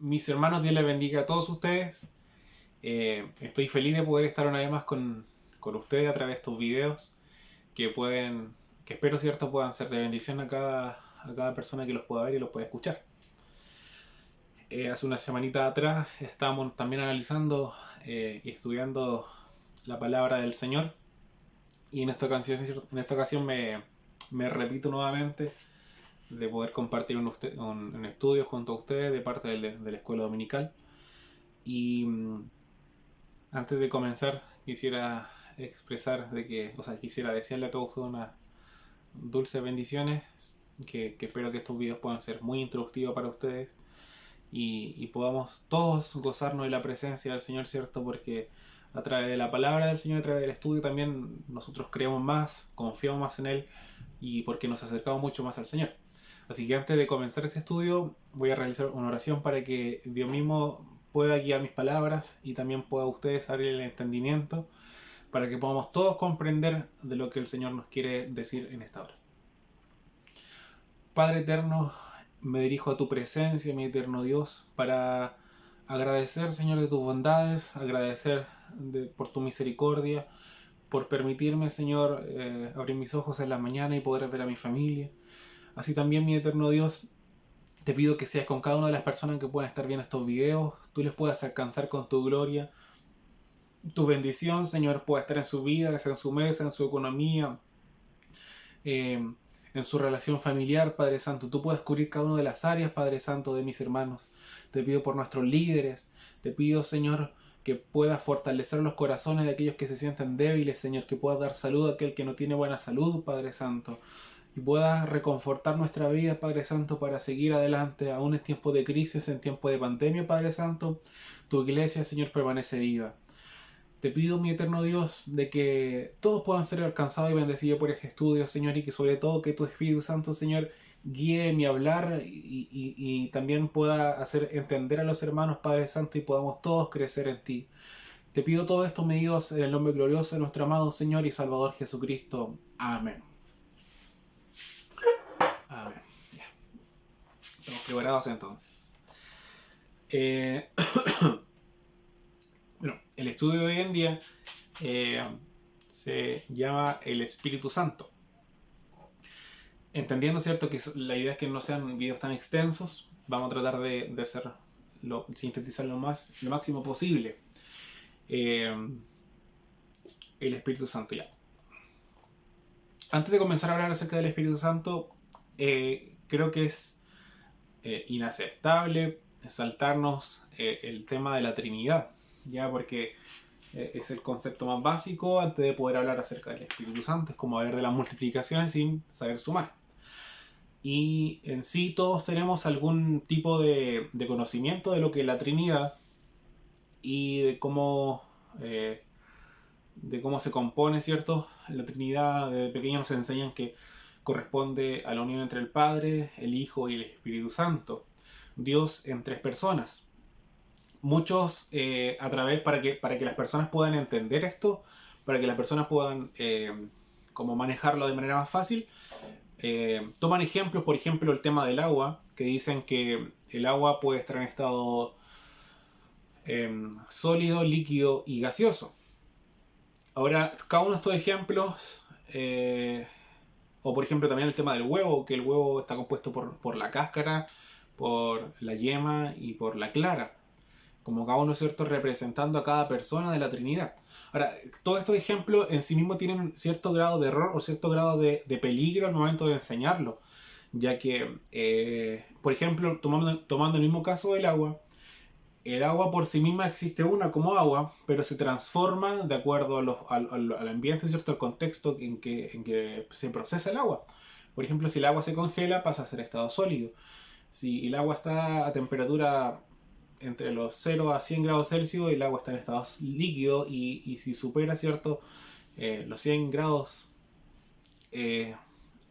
Mis hermanos, Dios les bendiga a todos ustedes. Estoy feliz de poder estar una vez más con ustedes a través de estos videos que pueden, que espero cierto puedan ser de bendición a cada persona que los pueda ver y los pueda escuchar. Hace una semanita atrás estábamos también analizando y estudiando la palabra del Señor, y en esta ocasión me repito nuevamente de poder compartir un estudio junto a ustedes de parte de la escuela dominical. Y antes de comenzar, quisiera expresar quisiera desearle a todos ustedes unas dulces bendiciones, que espero que estos videos puedan ser muy instructivos para ustedes y podamos todos gozarnos de la presencia del Señor, ¿cierto? Porque a través de la palabra del Señor, a través del estudio también nosotros creemos más, confiamos más en Él, y porque nos acercamos mucho más al Señor. Así que antes de comenzar este estudio voy a realizar una oración para que Dios mismo pueda guiar mis palabras y también pueda ustedes abrir el entendimiento para que podamos todos comprender de lo que el Señor nos quiere decir en esta hora. Padre eterno, me dirijo a tu presencia, mi eterno Dios, para agradecer, Señor, de tus bondades, agradecer por tu misericordia, por permitirme, Señor, abrir mis ojos en la mañana y poder ver a mi familia. Así también, mi eterno Dios, te pido que seas con cada una de las personas que puedan estar viendo estos videos, tú les puedas alcanzar con tu gloria, tu bendición, Señor, pueda estar en su vida, en su mesa, en su economía, en su relación familiar, Padre Santo. Tú puedas cubrir cada una de las áreas, Padre Santo, de mis hermanos. Te pido por nuestros líderes, te pido, Señor, que puedas fortalecer los corazones de aquellos que se sienten débiles, Señor, que puedas dar salud a aquel que no tiene buena salud, Padre Santo, y puedas reconfortar nuestra vida, Padre Santo, para seguir adelante, aún en tiempo de crisis, en tiempo de pandemia, Padre Santo. Tu iglesia, Señor, permanece viva. Te pido, mi eterno Dios, de que todos puedan ser alcanzados y bendecidos por este estudio, Señor, y que sobre todo que tu Espíritu Santo, Señor, guíe mi hablar y también pueda hacer entender a los hermanos, Padre Santo, y podamos todos crecer en ti. Te pido todo esto, mi Dios, en el nombre glorioso de nuestro amado Señor y Salvador Jesucristo. Amén. Amén. Ya. Estamos preparados entonces. Bueno, el estudio de hoy en día se llama el Espíritu Santo. Entendiendo, ¿cierto?, que la idea es que no sean videos tan extensos, vamos a tratar de sintetizar lo máximo posible. El Espíritu Santo, ya. Antes de comenzar a hablar acerca del Espíritu Santo, creo que es inaceptable saltarnos el tema de la Trinidad, ya, porque es el concepto más básico antes de poder hablar acerca del Espíritu Santo. Es como hablar de las multiplicaciones sin saber sumar. Y en sí todos tenemos algún tipo de conocimiento de lo que es la Trinidad y de cómo se compone, ¿cierto? La Trinidad, de pequeños nos enseñan que corresponde a la unión entre el Padre, el Hijo y el Espíritu Santo. Dios en tres personas. Muchos, para que las personas puedan entender esto, para que las personas puedan como manejarlo de manera más fácil, toman ejemplos, por ejemplo, el tema del agua, que dicen que el agua puede estar en estado sólido, líquido y gaseoso. Ahora, cada uno de estos ejemplos, o por ejemplo también el tema del huevo, que el huevo está compuesto por la cáscara, por la yema y por la clara, como cada uno, ¿cierto?, representando a cada persona de la Trinidad. Ahora, todos estos ejemplos en sí mismos tienen cierto grado de error o cierto grado de peligro al momento de enseñarlo, ya que, por ejemplo, tomando el mismo caso del agua, el agua por sí misma existe una como agua, pero se transforma de acuerdo al ambiente, ¿cierto?, al contexto en que se procesa el agua. Por ejemplo, si el agua se congela, pasa a ser estado sólido. Si el agua está a temperatura entre los 0 a 100 grados Celsius, el agua está en estado líquido, y si supera, ¿cierto?, los 100 grados,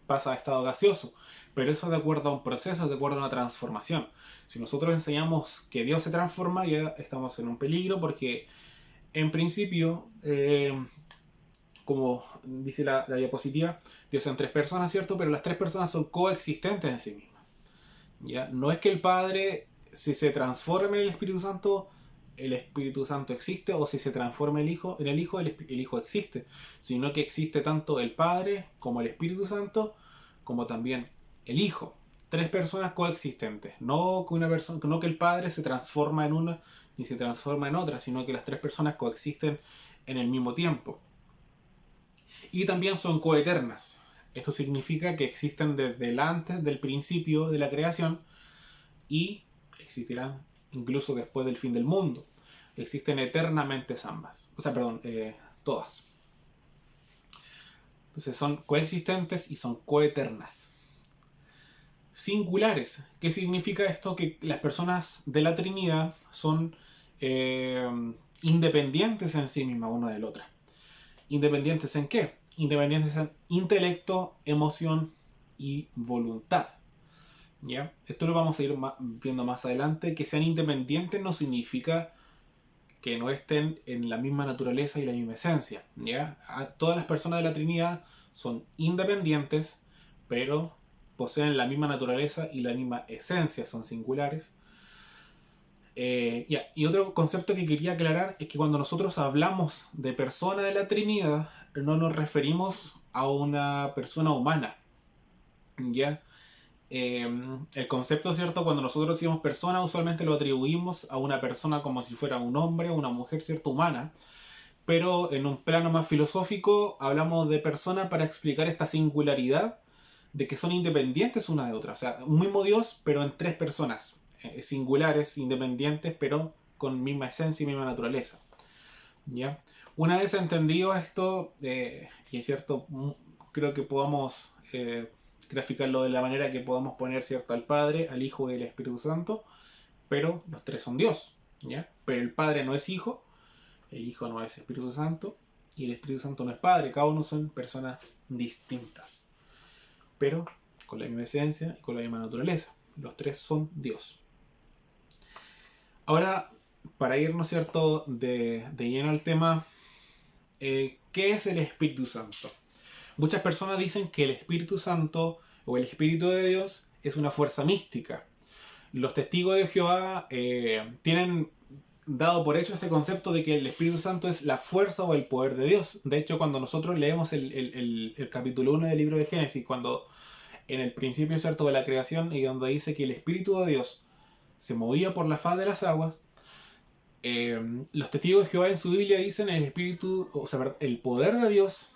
pasa a estado gaseoso. Pero eso de acuerdo a un proceso, de acuerdo a una transformación. Si nosotros enseñamos que Dios se transforma, ya estamos en un peligro, porque en principio, como dice la diapositiva, Dios son tres personas, ¿cierto? Pero las tres personas son coexistentes en sí mismas. ¿Ya? No es que el Padre si se transforma en el Espíritu Santo existe, o si se transforma en el Hijo, el Hijo existe, sino que existe tanto el Padre como el Espíritu Santo, como también el Hijo. Tres personas coexistentes, no que una persona, no que el Padre se transforma en una ni se transforma en otra, sino que las tres personas coexisten en el mismo tiempo. Y también son coeternas. Esto significa que existen desde el antes del principio de la creación y existirán incluso después del fin del mundo. Existen eternamente ambas. O sea, perdón, todas. Entonces son coexistentes y son coeternas. Singulares. ¿Qué significa esto? Que las personas de la Trinidad son independientes en sí mismas una de la otra. ¿Independientes en qué? Independientes en intelecto, emoción y voluntad. ¿Ya? Esto lo vamos a ir viendo más adelante. Que sean independientes no significa que no estén en la misma naturaleza y la misma esencia. ¿Ya? Todas las personas de la Trinidad son independientes, pero poseen la misma naturaleza y la misma esencia, son singulares. Y otro concepto que quería aclarar es que cuando nosotros hablamos de persona de la Trinidad, no nos referimos a una persona humana. ¿Ya? El concepto, ¿cierto? Cuando nosotros decimos persona, usualmente lo atribuimos a una persona como si fuera un hombre o una mujer, ¿cierto? Humana. Pero en un plano más filosófico, hablamos de persona para explicar esta singularidad de que son independientes una de otra. O sea, un mismo Dios, pero en tres personas. Singulares, independientes, pero con misma esencia y misma naturaleza. ¿Ya? Una vez entendido esto, y es cierto, creo que podamos graficarlo de la manera que podamos poner, ¿cierto?, al Padre, al Hijo y al Espíritu Santo, pero los tres son Dios. ¿Ya? Pero el Padre no es Hijo, el Hijo no es Espíritu Santo, y el Espíritu Santo no es Padre. Cada uno son personas distintas, pero con la misma esencia y con la misma naturaleza. Los tres son Dios. Ahora, para irnos, ¿cierto?, de lleno al tema, ¿qué es el Espíritu Santo? Muchas personas dicen que el Espíritu Santo o el Espíritu de Dios es una fuerza mística. Los testigos de Jehová tienen dado por hecho ese concepto de que el Espíritu Santo es la fuerza o el poder de Dios. De hecho, cuando nosotros leemos el capítulo 1 del libro de Génesis, cuando en el principio, ¿cierto?, de la creación, y donde dice que el Espíritu de Dios se movía por la faz de las aguas, los testigos de Jehová en su Biblia dicen el poder de Dios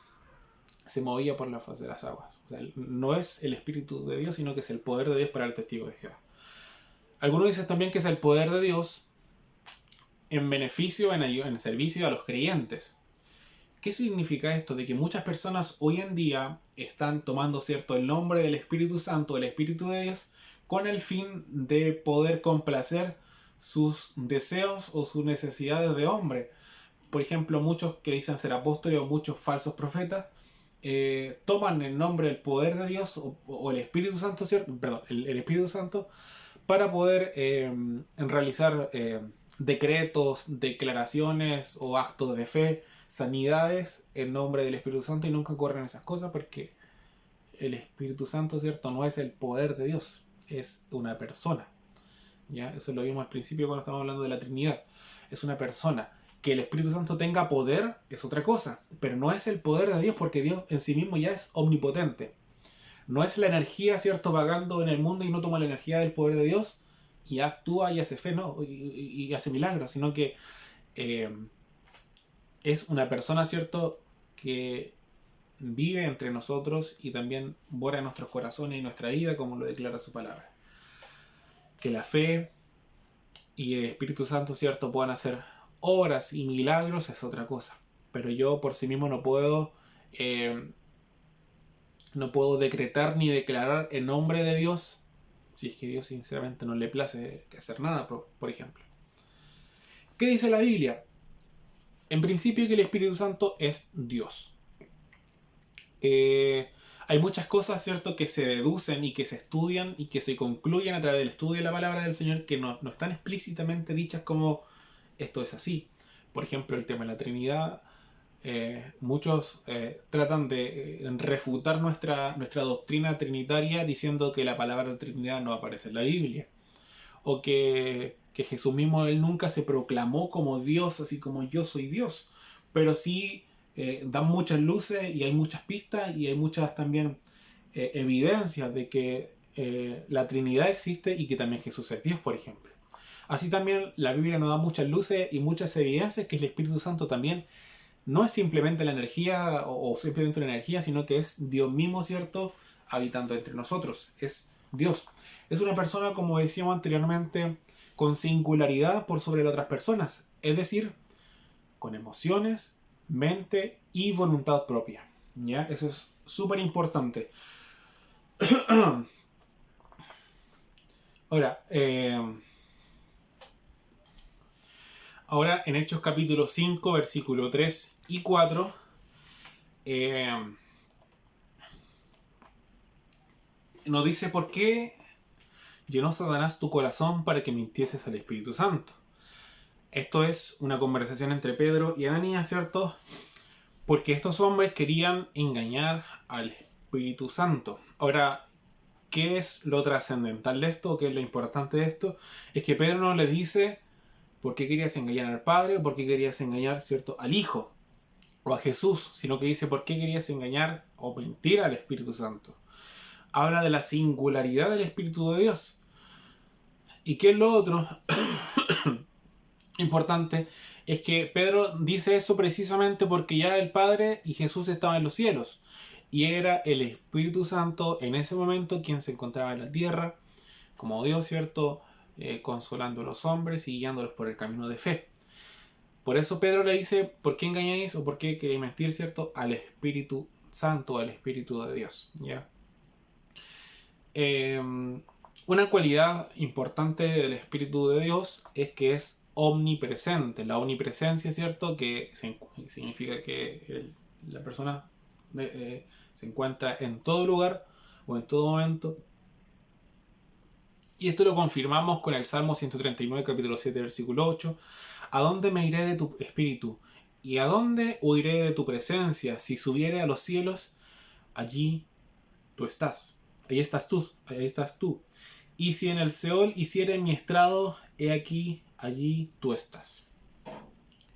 se movía por la faz de las aguas. O sea, no es el Espíritu de Dios, sino que es el poder de Dios para el testigo de Jehová. Algunos dicen también que es el poder de Dios en beneficio, en servicio a los creyentes. ¿Qué significa esto? De que muchas personas hoy en día están tomando, ¿cierto?, el nombre del Espíritu Santo, el Espíritu de Dios, con el fin de poder complacer sus deseos o sus necesidades de hombre. Por ejemplo, muchos que dicen ser apóstoles o muchos falsos profetas toman el nombre del poder de Dios o el Espíritu Santo, ¿cierto? Perdón, el Espíritu Santo, para poder realizar decretos, declaraciones o actos de fe, sanidades en nombre del Espíritu Santo, y nunca ocurren esas cosas porque el Espíritu Santo, ¿cierto?, no es el poder de Dios, es una persona. ¿Ya? Eso lo vimos al principio cuando estábamos hablando de la Trinidad. Es una persona. Que el Espíritu Santo tenga poder es otra cosa, pero no es el poder de Dios, porque Dios en sí mismo ya es omnipotente. No es la energía, ¿cierto?, vagando en el mundo y no toma la energía del poder de Dios y actúa y hace fe, no, y hace milagros, sino que es una persona, ¿cierto?, que vive entre nosotros y también mora en nuestros corazones y nuestra vida, como lo declara su palabra. Que la fe y el Espíritu Santo, ¿cierto?, puedan hacer obras y milagros es otra cosa. Pero yo por sí mismo no puedo decretar ni declarar en nombre de Dios si es que Dios sinceramente no le place hacer nada, por ejemplo. ¿Qué dice la Biblia? En principio que el Espíritu Santo es Dios. Hay muchas cosas, ¿cierto?, que se deducen y que se estudian y que se concluyen a través del estudio de la palabra del Señor, que no están explícitamente dichas como esto es así. Por ejemplo, el tema de la Trinidad. Muchos tratan de refutar nuestra doctrina trinitaria diciendo que la palabra Trinidad no aparece en la Biblia. o que Jesús mismo, él nunca se proclamó como Dios, así como yo soy Dios, pero sí dan muchas luces y hay muchas pistas y hay muchas también evidencias de que la Trinidad existe y que también Jesús es Dios, por ejemplo. Así también la Biblia nos da muchas luces y muchas evidencias que el Espíritu Santo también no es simplemente la energía o simplemente una energía, sino que es Dios mismo, ¿cierto? Habitando entre nosotros. Es Dios. Es una persona, como decíamos anteriormente, con singularidad por sobre las otras personas. Es decir, con emociones, mente y voluntad propia. ¿Ya? Eso es súper importante. Ahora, ahora en Hechos capítulo 5, versículo 3 y 4, nos dice por qué llenó Satanás tu corazón para que mintieses al Espíritu Santo. Esto es una conversación entre Pedro y Ananías, ¿cierto? Porque estos hombres querían engañar al Espíritu Santo. Ahora, ¿qué es lo trascendental de esto? ¿Qué es lo importante de esto? Es que Pedro no le dice por qué querías engañar al Padre o por qué querías engañar, ¿cierto?, al Hijo o a Jesús, sino que dice por qué querías engañar o mentir al Espíritu Santo. Habla de la singularidad del Espíritu de Dios. ¿Y qué es lo otro importante? Es que Pedro dice eso precisamente porque ya el Padre y Jesús estaban en los cielos. Y era el Espíritu Santo en ese momento quien se encontraba en la tierra, como Dios, ¿cierto? Consolando a los hombres y guiándolos por el camino de fe. Por eso Pedro le dice, ¿por qué engañáis o por qué queréis mentir, ¿cierto?, al Espíritu Santo, al Espíritu de Dios. ¿Ya? Una cualidad importante del Espíritu de Dios es que es omnipresente. La omnipresencia, ¿cierto?, que significa que la persona se encuentra en todo lugar o en todo momento. Y esto lo confirmamos con el Salmo 139, capítulo 7, versículo 8. ¿A dónde me iré de tu espíritu? ¿Y a dónde huiré de tu presencia? Si subiere a los cielos, allí tú estás. Ahí estás tú. Ahí estás tú. Y si en el Seol hiciere mi estrado, he aquí, allí tú estás.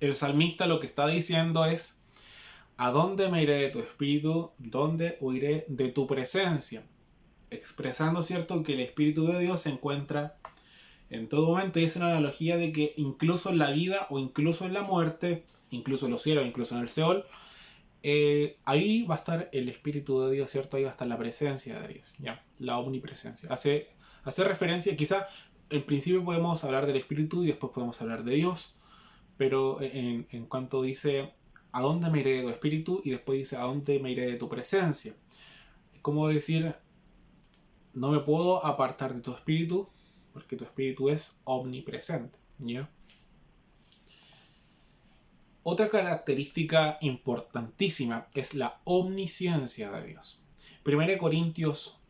El salmista lo que está diciendo es: ¿a dónde me iré de tu espíritu? ¿Dónde huiré de tu presencia? Expresando, ¿cierto?, que el Espíritu de Dios se encuentra en todo momento, y es una analogía de que incluso en la vida o incluso en la muerte, incluso en los cielos, incluso en el Seol, ahí va a estar el Espíritu de Dios, ¿cierto? Ahí va a estar la presencia de Dios, ¿ya? La omnipresencia. Hace referencia, quizá en principio podemos hablar del Espíritu y después podemos hablar de Dios, pero en cuanto dice ¿a dónde me iré de tu Espíritu? Y después dice ¿a dónde me iré de tu presencia? Es como decir, no me puedo apartar de tu Espíritu, porque tu Espíritu es omnipresente, ¿ya? Otra característica importantísima es la omnisciencia de Dios. 1 Corintios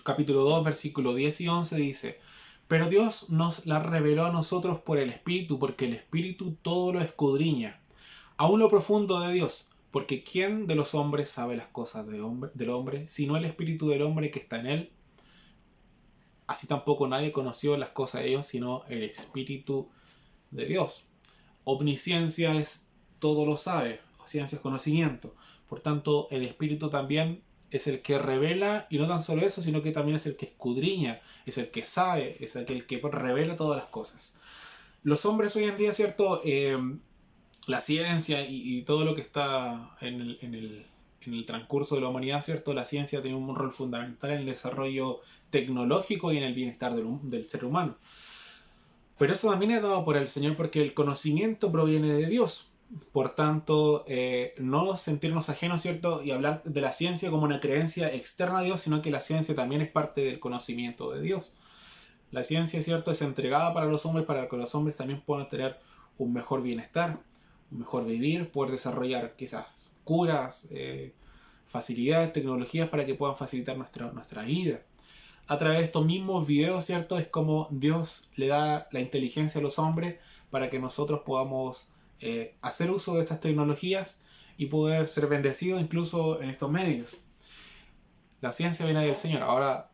capítulo 2, versículo 10 y 11 dice: pero Dios nos la reveló a nosotros por el Espíritu, porque el Espíritu todo lo escudriña, aún lo profundo de Dios. Porque ¿quién de los hombres sabe las cosas del hombre, sino el Espíritu del hombre que está en él? Así tampoco nadie conoció las cosas de Dios, sino el Espíritu de Dios. Omnisciencia es todo lo sabe, ciencia es conocimiento. Por tanto, el Espíritu también es el que revela, y no tan solo eso, sino que también es el que escudriña, es el que sabe, es el que revela todas las cosas. Los hombres hoy en día, ¿cierto? La ciencia y todo lo que está en el transcurso de la humanidad, ¿cierto? La ciencia tiene un rol fundamental en el desarrollo tecnológico y en el bienestar del ser humano. Pero eso también es dado por el Señor, porque el conocimiento proviene de Dios. Por tanto, no sentirnos ajenos, ¿cierto?, y hablar de la ciencia como una creencia externa a Dios, sino que la ciencia también es parte del conocimiento de Dios. La ciencia, ¿cierto?, es entregada para los hombres, para que los hombres también puedan tener un mejor bienestar, un mejor vivir, poder desarrollar quizás curas, facilidades, tecnologías para que puedan facilitar nuestra vida. A través de estos mismos videos, ¿cierto?, es como Dios le da la inteligencia a los hombres para que nosotros podamos hacer uso de estas tecnologías y poder ser bendecidos incluso en estos medios. La ciencia viene del Señor. Ahora,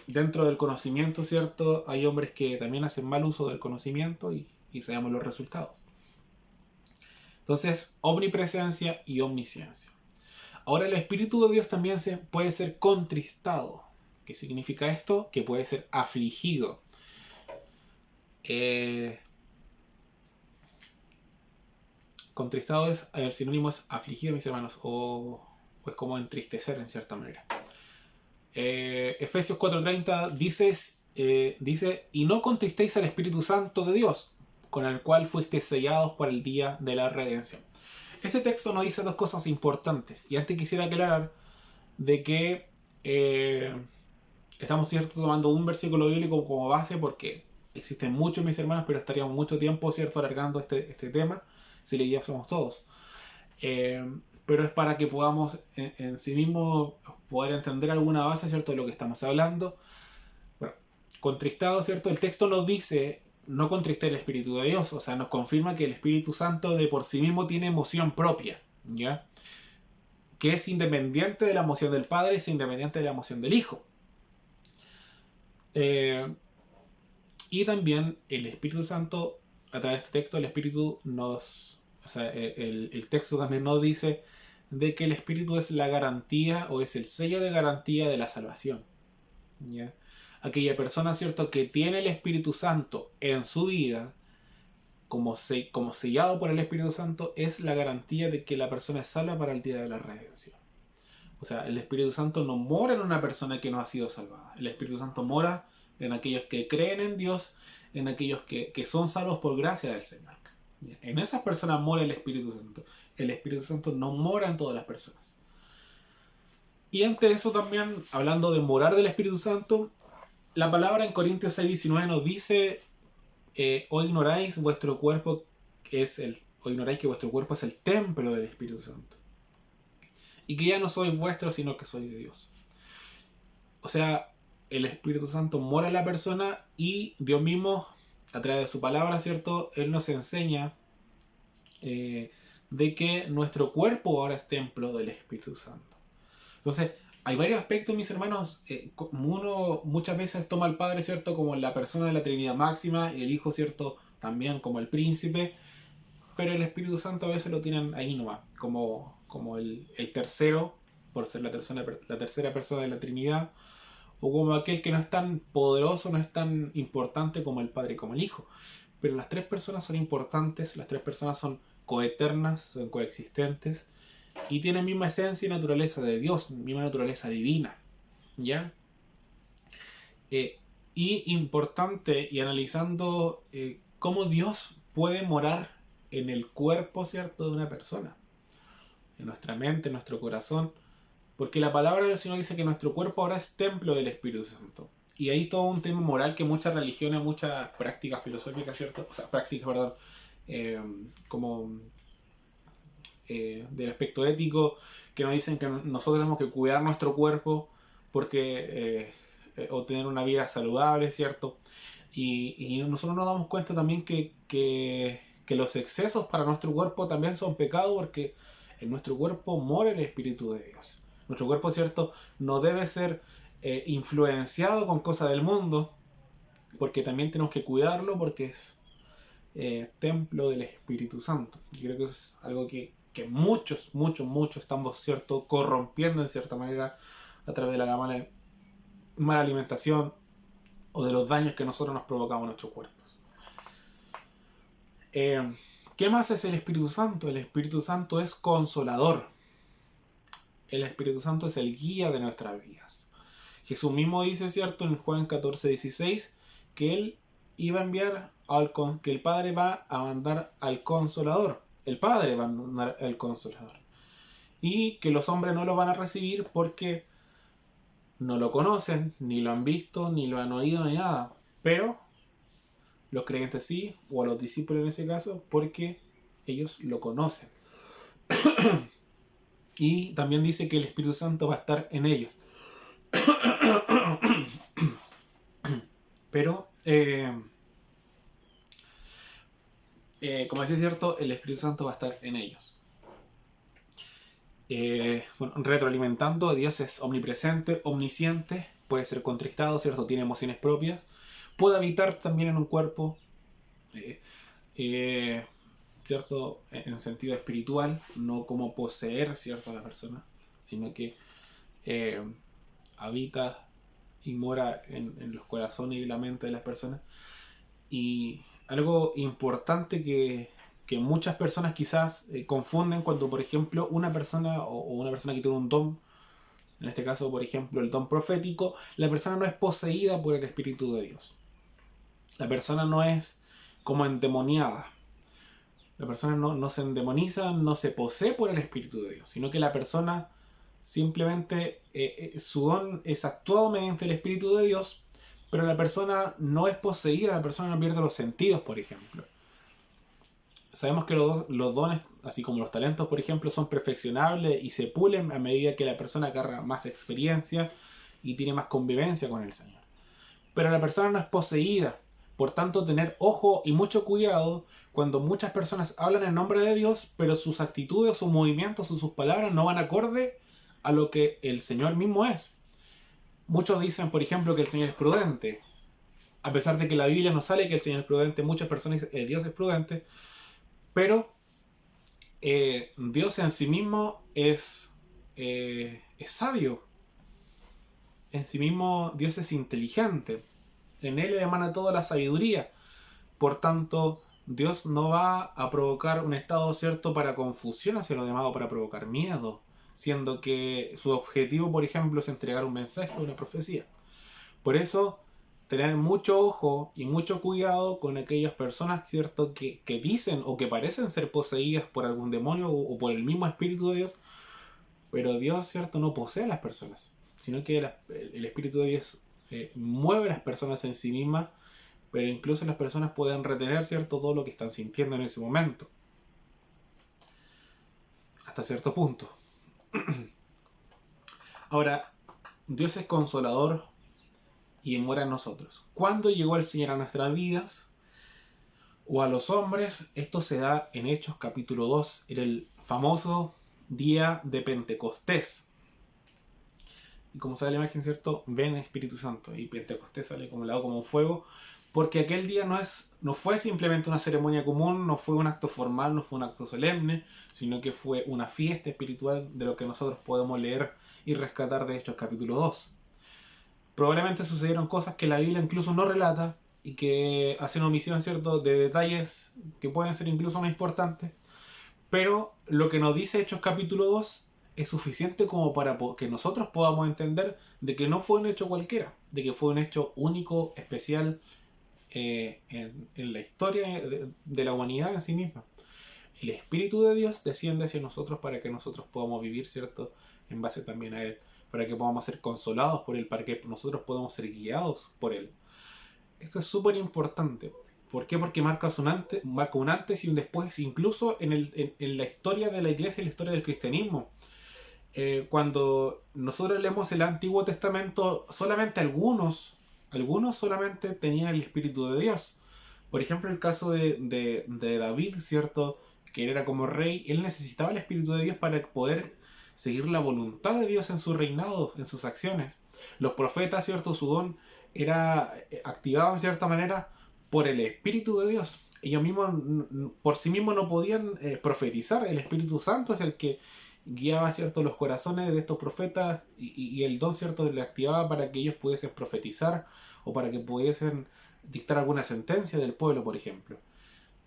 dentro del conocimiento, ¿cierto? Hay hombres que también hacen mal uso del conocimiento y sabemos los resultados. Entonces, omnipresencia y omnisciencia. Ahora, el Espíritu de Dios también puede ser contristado. ¿Qué significa esto? Que puede ser afligido. Contristado el sinónimo es afligido, mis hermanos, o es como entristecer en cierta manera. Efesios 4:30 dice, y no contristéis al Espíritu Santo de Dios, con el cual fuisteis sellados para el día de la redención. Este texto nos dice dos cosas importantes, y antes quisiera aclarar de que estamos, ¿cierto?, tomando un versículo bíblico como base, porque existen muchos, mis hermanos, pero estaríamos mucho tiempo, ¿cierto?, alargando este tema si le llevásemos todos. Pero es para que podamos en sí mismo poder entender alguna base, ¿cierto?, de lo que estamos hablando. Bueno, contristado, ¿cierto? El texto nos dice, no contriste el Espíritu de Dios, o sea, nos confirma que el Espíritu Santo de por sí mismo tiene emoción propia, ¿ya? Que es independiente de la emoción del Padre, es independiente de la emoción del Hijo. Y también el Espíritu Santo, a través de este texto, el Espíritu el texto también nos dice de que el Espíritu es la garantía o es el sello de garantía de la salvación, ¿ya? Aquella persona, ¿cierto?, que tiene el Espíritu Santo en su vida, como sellado por el Espíritu Santo, es la garantía de que la persona es salva para el día de la redención. O sea, el Espíritu Santo no mora en una persona que no ha sido salvada. El Espíritu Santo mora en aquellos que creen en Dios, en aquellos que son salvos por gracia del Señor. En esas personas mora el Espíritu Santo. El Espíritu Santo no mora en todas las personas. Y ante eso también, hablando de morar del Espíritu Santo, la palabra en Corintios 6:19 nos dice, o ignoráis que vuestro cuerpo es el templo del Espíritu Santo. Y que ya no sois vuestros, sino que sois de Dios. O sea, el Espíritu Santo mora en la persona y Dios mismo, a través de su palabra, ¿cierto?, Él nos enseña de que nuestro cuerpo ahora es templo del Espíritu Santo. Entonces, hay varios aspectos, mis hermanos. Uno muchas veces toma al Padre, ¿cierto?, como la persona de la Trinidad máxima, y el Hijo, ¿cierto?, también como el príncipe, pero el Espíritu Santo a veces lo tienen ahí nomás, como el tercero, por ser la tercera persona de la Trinidad, o como aquel que no es tan poderoso, no es tan importante como el Padre y como el Hijo. Pero las tres personas son importantes, las tres personas son coeternas, son coexistentes, y tienen misma esencia y naturaleza de Dios, misma naturaleza divina, ¿ya? Y importante, y analizando cómo Dios puede morar en el cuerpo, ¿cierto?, de una persona, en nuestra mente, en nuestro corazón, porque la palabra del Señor dice que nuestro cuerpo ahora es templo del Espíritu Santo. Y ahí todo un tema moral que muchas religiones, muchas prácticas filosóficas, ¿cierto? O sea, prácticas, perdón, como del aspecto ético, que nos dicen que nosotros tenemos que cuidar nuestro cuerpo porque o tener una vida saludable, ¿cierto? Y nosotros nos damos cuenta también que los excesos para nuestro cuerpo también son pecados, porque en nuestro cuerpo mora el Espíritu de Dios. Nuestro cuerpo, ¿cierto?, no debe ser influenciado con cosas del mundo, porque también tenemos que cuidarlo, porque es templo del Espíritu Santo. Yo creo que eso es algo que muchos estamos, ¿cierto?, corrompiendo en cierta manera a través de la mala alimentación o de los daños que nosotros nos provocamos en nuestros cuerpos. ¿Qué más es el Espíritu Santo? El Espíritu Santo es consolador. El Espíritu Santo es el guía de nuestras vidas. Jesús mismo dice, ¿cierto?, en Juan 14:16, que Él iba a enviar que el Padre va a mandar al Consolador. El Padre va a mandar al Consolador. Y que los hombres no lo van a recibir porque no lo conocen, ni lo han visto, ni lo han oído, ni nada. Pero los creyentes sí, o a los discípulos en ese caso, porque ellos lo conocen. Y también dice que el Espíritu Santo va a estar en ellos. Pero, como decía, cierto, el Espíritu Santo va a estar en ellos. Retroalimentando, Dios es omnipresente, omnisciente, puede ser contristado, ¿cierto? Tiene emociones propias, puede habitar también en un cuerpo, eh, eh, ¿cierto? En sentido espiritual, no como poseer, ¿cierto? A la persona, sino que eh, habita y mora en los corazones y la mente de las personas. Y algo importante que muchas personas quizás confunden cuando, por ejemplo, una persona o una persona que tiene un don, en este caso, por ejemplo, el don profético, la persona no es poseída por el Espíritu de Dios. La persona no es como endemoniada. La persona no se endemoniza, no se posee por el Espíritu de Dios, sino que la persona simplemente su don es actuado mediante el Espíritu de Dios, pero la persona no es poseída, la persona no pierde los sentidos, por ejemplo. Sabemos que los dones, así como los talentos, por ejemplo, son perfeccionables y se pulen a medida que la persona agarra más experiencia y tiene más convivencia con el Señor. Pero la persona no es poseída. Por tanto, tener ojo y mucho cuidado cuando muchas personas hablan en nombre de Dios, pero sus actitudes, sus movimientos o sus palabras no van acorde a lo que el Señor mismo es. Muchos dicen, por ejemplo, que el Señor es prudente. A pesar de que la Biblia no sale que el Señor es prudente, muchas personas dicen Dios es prudente, pero Dios en sí mismo es sabio. En sí mismo Dios es inteligente. En Él emana toda la sabiduría. Por tanto, Dios no va a provocar un estado cierto para confusión hacia los demás o para provocar miedo, siendo que su objetivo, por ejemplo, es entregar un mensaje o una profecía. Por eso, tener mucho ojo y mucho cuidado con aquellas personas, ¿cierto?, que dicen o que parecen ser poseídas por algún demonio o por el mismo Espíritu de Dios, pero Dios, ¿cierto?, no posee a las personas, sino que el Espíritu de Dios mueve a las personas en sí mismas, pero incluso las personas pueden retener, ¿cierto?, todo lo que están sintiendo en ese momento, hasta cierto punto. Ahora, Dios es consolador y mora en nosotros. ¿Cuándo llegó el Señor a nuestras vidas o a los hombres? Esto se da en Hechos capítulo 2, en el famoso día de Pentecostés. Y como sale la imagen, ¿cierto? Ven Espíritu Santo. Y Pentecostés sale como helado como un fuego. Porque aquel día no fue simplemente una ceremonia común, no fue un acto formal, no fue un acto solemne, sino que fue una fiesta espiritual de lo que nosotros podemos leer y rescatar de Hechos capítulo 2. Probablemente sucedieron cosas que la Biblia incluso no relata y que hacen omisión, ¿cierto?, de detalles que pueden ser incluso más importantes. Pero lo que nos dice Hechos capítulo 2 es suficiente como para que nosotros podamos entender de que no fue un hecho cualquiera, de que fue un hecho único, especial en la historia de la humanidad en sí misma. El Espíritu de Dios desciende hacia nosotros para que nosotros podamos vivir, ¿cierto?, en base también a Él, para que podamos ser consolados por Él, para que nosotros podamos ser guiados por Él. Esto es súper importante. ¿Por qué? Porque marca un antes y un después, incluso en la historia de la iglesia y la historia del cristianismo. Cuando nosotros leemos el Antiguo Testamento, solamente algunos solamente tenían el Espíritu de Dios. Por ejemplo, el caso de David, ¿cierto?, que él era como rey, él necesitaba el Espíritu de Dios para poder seguir la voluntad de Dios en su reinado, en sus acciones. Los profetas, ¿cierto?, su don era activado en cierta manera por el Espíritu de Dios. Ellos mismos por sí mismos no podían profetizar. El Espíritu Santo es el que guiaba, ¿cierto?, los corazones de estos profetas y el don, ¿cierto?, le activaba para que ellos pudiesen profetizar o para que pudiesen dictar alguna sentencia del pueblo, por ejemplo.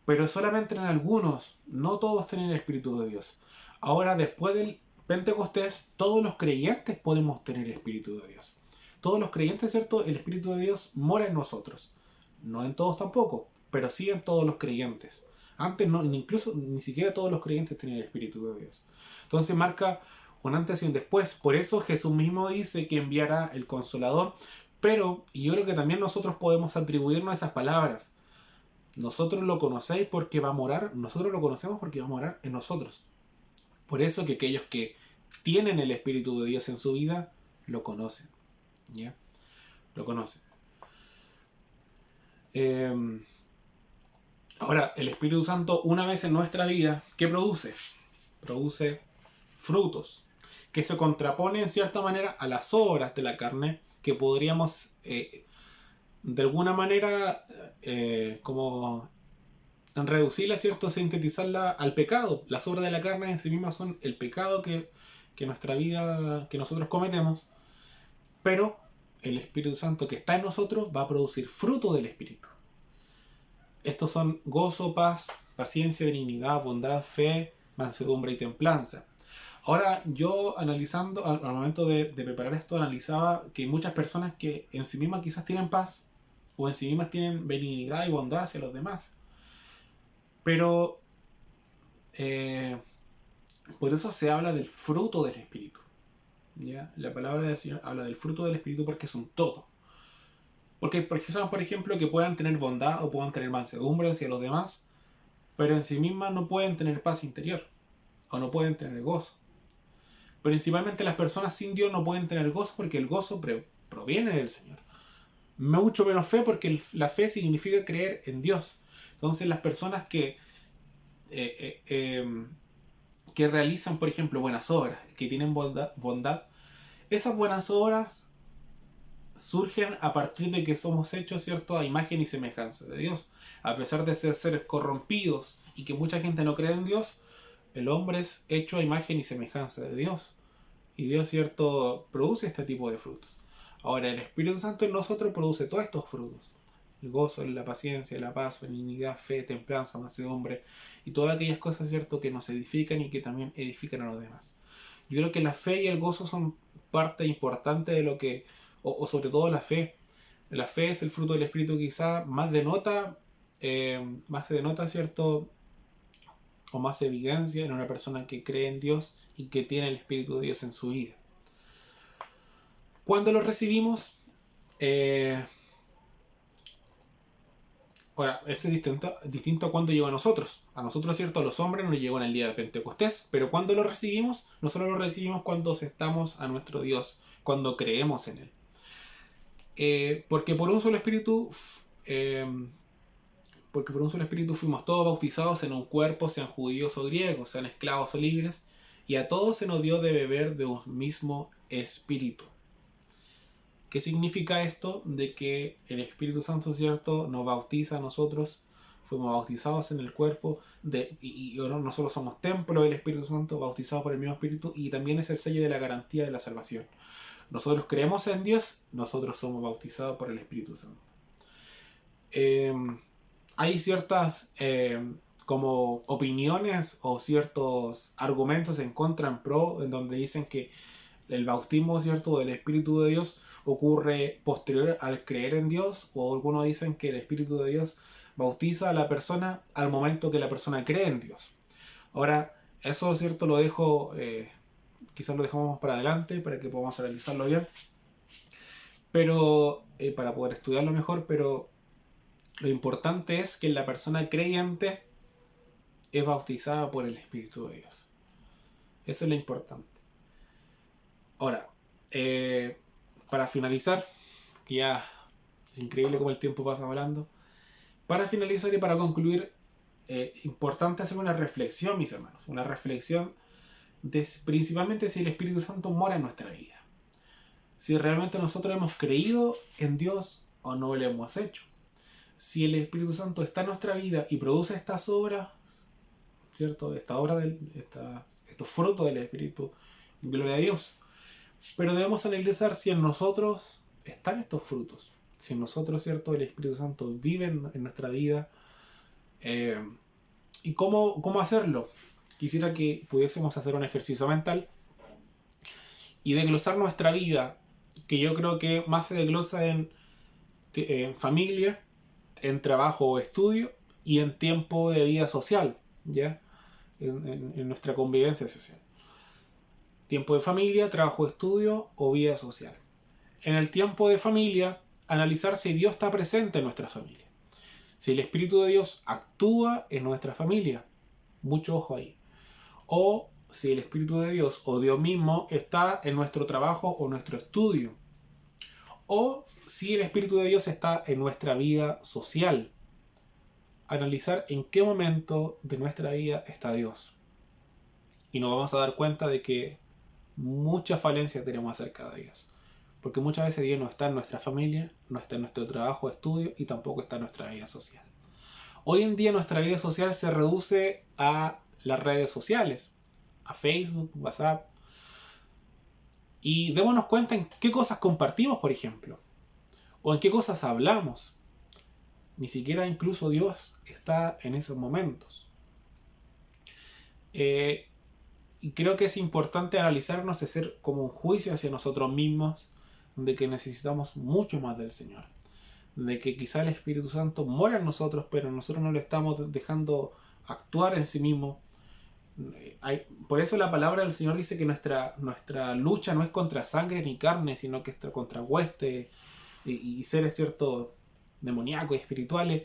Pero solamente en algunos, no todos tenían el Espíritu de Dios. Ahora, después del Pentecostés, todos los creyentes podemos tener el Espíritu de Dios. Todos los creyentes, ¿cierto?, el Espíritu de Dios mora en nosotros. No en todos tampoco, pero sí en todos los creyentes. Antes no, incluso ni siquiera todos los creyentes tenían el Espíritu de Dios. Entonces marca un antes y un después. Por eso Jesús mismo dice que enviará el Consolador. Pero, y yo creo que también nosotros podemos atribuirnos esas palabras. Nosotros lo conocéis porque va a morar, nosotros lo conocemos porque va a morar en nosotros. Por eso que aquellos que tienen el Espíritu de Dios en su vida, lo conocen. ¿Ya? Lo conocen. Ahora, el Espíritu Santo, una vez en nuestra vida, ¿qué produce? Produce frutos. que se contrapone en cierta manera a las obras de la carne, que podríamos de alguna manera como reducirla, ¿cierto? Sintetizarla al pecado. Las obras de la carne en sí mismas son el pecado que nuestra vida, que nosotros cometemos, pero el Espíritu Santo que está en nosotros va a producir fruto del Espíritu. Estos son gozo, paz, paciencia, benignidad, bondad, fe, mansedumbre y templanza. Ahora, yo analizando, al momento de preparar esto, analizaba que hay muchas personas que en sí mismas quizás tienen paz, o en sí mismas tienen benignidad y bondad hacia los demás. Pero por eso se habla del fruto del Espíritu. ¿Ya? La palabra del Señor habla del fruto del Espíritu porque es un todo. Porque hay personas, por ejemplo, que puedan tener bondad o puedan tener mansedumbre hacia los demás, pero en sí mismas no pueden tener paz interior o no pueden tener gozo. Principalmente las personas sin Dios no pueden tener gozo porque el gozo proviene del Señor. Mucho menos fe porque la fe significa creer en Dios. Entonces las personas que realizan, por ejemplo, buenas obras, que tienen bondad, esas buenas obras surgen a partir de que somos hechos, ¿cierto?, a imagen y semejanza de Dios. A pesar de ser seres corrompidos y que mucha gente no cree en Dios, el hombre es hecho a imagen y semejanza de Dios. Y Dios, ¿cierto?, produce este tipo de frutos. Ahora, el Espíritu Santo en nosotros produce todos estos frutos. El gozo, la paciencia, la paz, benignidad, fe, templanza, mansedumbre y todas aquellas cosas, ¿cierto?, que nos edifican y que también edifican a los demás. Yo creo que la fe y el gozo son parte importante de lo que, o sobre todo la fe. La fe es el fruto del Espíritu quizá más denota, ¿cierto?, o más evidencia en una persona que cree en Dios y que tiene el Espíritu de Dios en su vida. Cuando lo recibimos, ahora, eso es distinto a cuando llegó a nosotros. A nosotros, ¿cierto?, a los hombres nos llegó en el día de Pentecostés, pero cuando lo recibimos, nosotros lo recibimos cuando aceptamos a nuestro Dios, cuando creemos en Él. Porque por un solo Espíritu fuimos todos bautizados en un cuerpo, sean judíos o griegos, sean esclavos o libres, y a todos se nos dio de beber de un mismo Espíritu. ¿Qué significa esto? De que el Espíritu Santo, ¿cierto?, nos bautiza a nosotros, fuimos bautizados en el cuerpo, y ahora nosotros somos templo del Espíritu Santo, bautizados por el mismo Espíritu, y también es el sello de la garantía de la salvación. Nosotros creemos en Dios, nosotros somos bautizados por el Espíritu Santo. Hay ciertas como opiniones o ciertos argumentos en contra, en pro, en donde dicen que el bautismo, ¿cierto?, del Espíritu de Dios ocurre posterior al creer en Dios, o algunos dicen que el Espíritu de Dios bautiza a la persona al momento que la persona cree en Dios. Ahora, eso, ¿cierto?, lo dejo, quizás lo dejamos para adelante para que podamos analizarlo bien, pero para poder estudiarlo mejor, pero lo importante es que la persona creyente es bautizada por el Espíritu de Dios. Eso es lo importante. Ahora, para finalizar, que ya es increíble cómo el tiempo pasa volando, para finalizar y para concluir, importante hacer una reflexión, mis hermanos, una reflexión de principalmente si el Espíritu Santo mora en nuestra vida. Si realmente nosotros hemos creído en Dios o no lo hemos hecho. Si el Espíritu Santo está en nuestra vida y produce estas obras, ¿cierto? Estos frutos del Espíritu, gloria a Dios. Pero debemos analizar si en nosotros están estos frutos. Si en nosotros, ¿cierto?, el Espíritu Santo vive en nuestra vida. ¿Y cómo hacerlo? Quisiera que pudiésemos hacer un ejercicio mental y desglosar nuestra vida, que yo creo que más se desglosa en familia, en trabajo o estudio y en tiempo de vida social, ¿ya? En nuestra convivencia social. Tiempo de familia, trabajo, estudio o vida social. En el tiempo de familia, analizar si Dios está presente en nuestra familia. Si el Espíritu de Dios actúa en nuestra familia. Mucho ojo ahí. O si el Espíritu de Dios o Dios mismo está en nuestro trabajo o nuestro estudio. O si el Espíritu de Dios está en nuestra vida social. Analizar en qué momento de nuestra vida está Dios. Y nos vamos a dar cuenta de que mucha falencia tenemos acerca de Dios. Porque muchas veces Dios no está en nuestra familia, no está en nuestro trabajo, estudio y tampoco está en nuestra vida social. Hoy en día nuestra vida social se reduce a las redes sociales, a Facebook, WhatsApp. Y démonos cuenta en qué cosas compartimos, por ejemplo, o en qué cosas hablamos. Ni siquiera incluso Dios está en esos momentos. Y creo que es importante analizarnos y hacer como un juicio hacia nosotros mismos de que necesitamos mucho más del Señor. De que quizá el Espíritu Santo mora en nosotros, pero nosotros no lo estamos dejando actuar en sí mismo. Por eso la palabra del Señor dice que nuestra lucha no es contra sangre ni carne, sino que es contra huestes y seres, ¿cierto?, demoníacos y espirituales.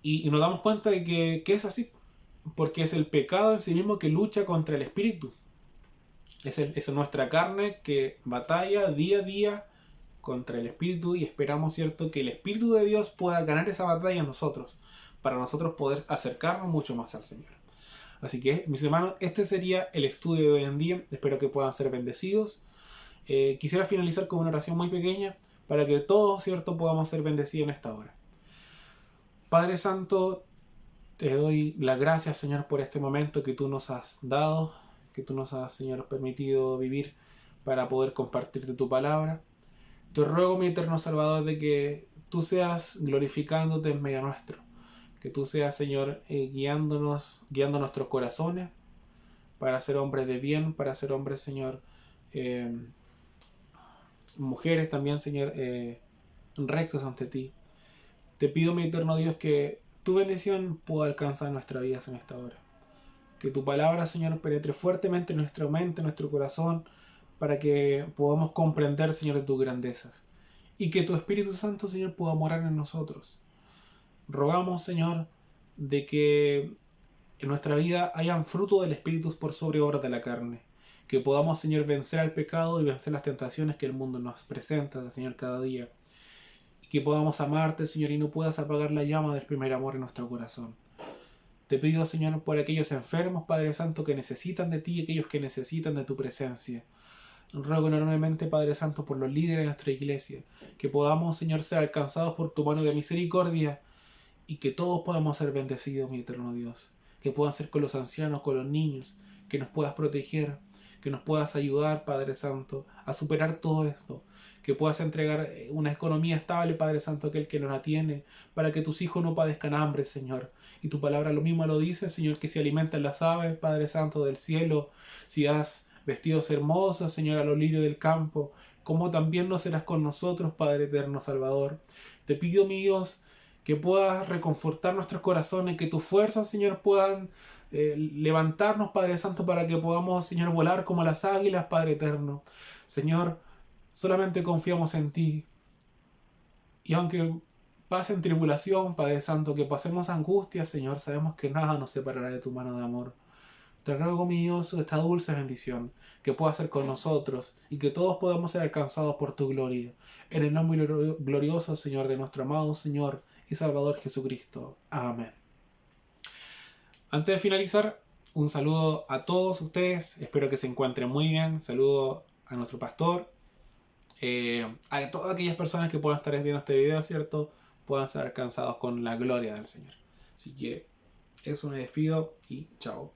Y nos damos cuenta de que es así, porque es el pecado en sí mismo que lucha contra el espíritu. Es nuestra carne que batalla día a día contra el espíritu y esperamos, ¿cierto?, que el Espíritu de Dios pueda ganar esa batalla en nosotros, para nosotros poder acercarnos mucho más al Señor. Así que, mis hermanos, este sería el estudio de hoy en día. Espero que puedan ser bendecidos. Quisiera finalizar con una oración muy pequeña para que todos, ¿cierto?, podamos ser bendecidos en esta hora. Padre Santo, te doy las gracias, Señor, por este momento que tú nos has dado, que tú nos has, Señor, permitido vivir para poder compartirte tu palabra. Te ruego, mi eterno Salvador, de que tú seas glorificándote en medio nuestro. Que tú seas, Señor, guiando nuestros corazones para ser hombres de bien, para ser hombres, Señor, mujeres también, Señor, rectos ante ti. Te pido, mi eterno Dios, que tu bendición pueda alcanzar nuestras vidas en esta hora. Que tu palabra, Señor, penetre fuertemente en nuestra mente, en nuestro corazón, para que podamos comprender, Señor, de tus grandezas. Y que tu Espíritu Santo, Señor, pueda morar en nosotros. Rogamos, Señor, de que en nuestra vida hayan fruto del Espíritu por sobre obras de la carne. Que podamos, Señor, vencer al pecado y vencer las tentaciones que el mundo nos presenta, Señor, cada día. Y que podamos amarte, Señor, y no puedas apagar la llama del primer amor en nuestro corazón. Te pido, Señor, por aquellos enfermos, Padre Santo, que necesitan de ti y aquellos que necesitan de tu presencia. Ruego enormemente, Padre Santo, por los líderes de nuestra iglesia, que podamos, Señor, ser alcanzados por tu mano de misericordia y que todos podamos ser bendecidos, mi eterno Dios. Que puedan ser con los ancianos, con los niños, que nos puedas proteger, que nos puedas ayudar, Padre Santo, a superar todo esto. Que puedas entregar una economía estable, Padre Santo, aquel que nos la tiene, para que tus hijos no padezcan hambre, Señor. Y tu palabra lo mismo lo dice, Señor, que si alimentan las aves, Padre Santo del cielo, si das vestidos hermosos, Señor, a los lirios del campo, como también no serás con nosotros, Padre eterno Salvador. Te pido, mi Dios, que puedas reconfortar nuestros corazones, que tus fuerzas, Señor, puedan levantarnos, Padre Santo, para que podamos, Señor, volar como las águilas, Padre eterno. Señor, solamente confiamos en ti. Y aunque pasen tribulación, Padre Santo, que pasemos angustia, Señor, sabemos que nada nos separará de tu mano de amor. Te ruego, mi Dios, esta dulce bendición, que pueda ser con nosotros y que todos podamos ser alcanzados por tu gloria. En el nombre glorioso, Señor, de nuestro amado Señor y Salvador Jesucristo. Amén. Antes de finalizar, un saludo a todos ustedes. Espero que se encuentren muy bien. Saludo a nuestro pastor. A todas aquellas personas que puedan estar viendo este video, ¿cierto? Puedan ser alcanzados con la gloria del Señor. Así que eso, me despido y chao.